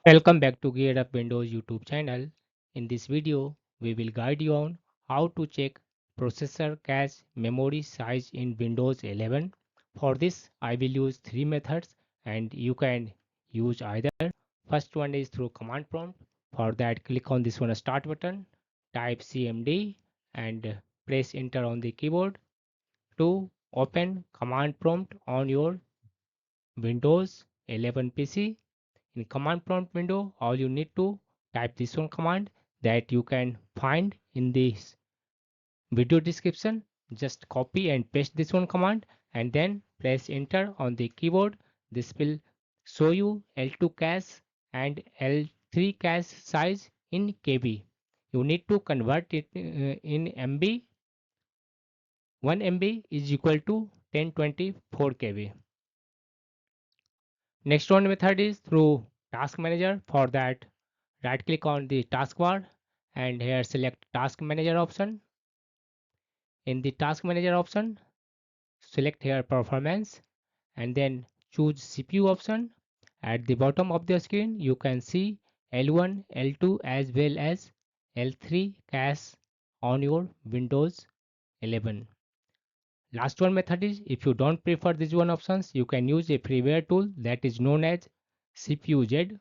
Welcome back to Gear Up Windows YouTube channel. In this video, we will guide you on how to check processor cache memory size in Windows 11. For this, I will use three methods and you can use either. First one is through command prompt. For that, click on this one start button, type CMD and press enter on the keyboard to open command prompt on your Windows 11 PC. In command prompt window, all you need to type this one command that you can find in this video description. Just copy and paste this one command and then press enter on the keyboard. This will show you L2 cache and L3 cache size in KB. You need to convert it in MB. 1 MB is equal to 1024 KB. Next one method is through task manager. For that, right click on the taskbar and here select task manager option. In the task manager option, select here performance and then choose CPU option. At the bottom of the screen, you can see L1, L2 as well as L3 cache on your Windows 11. Last one method is if you don't prefer these one options, you can use a freeware tool that is known as CPU-Z.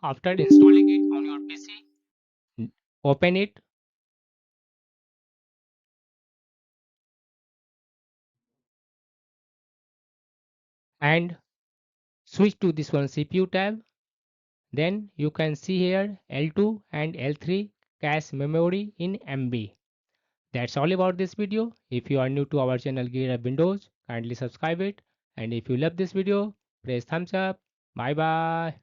After installing it on your PC, open it and switch to this one CPU tab. Then you can see here L2 and L3 cache memory in MB. That's all about this video. If you are new to our channel Gear Up Windows, kindly subscribe it. And if you love this video, press thumbs up. Bye bye.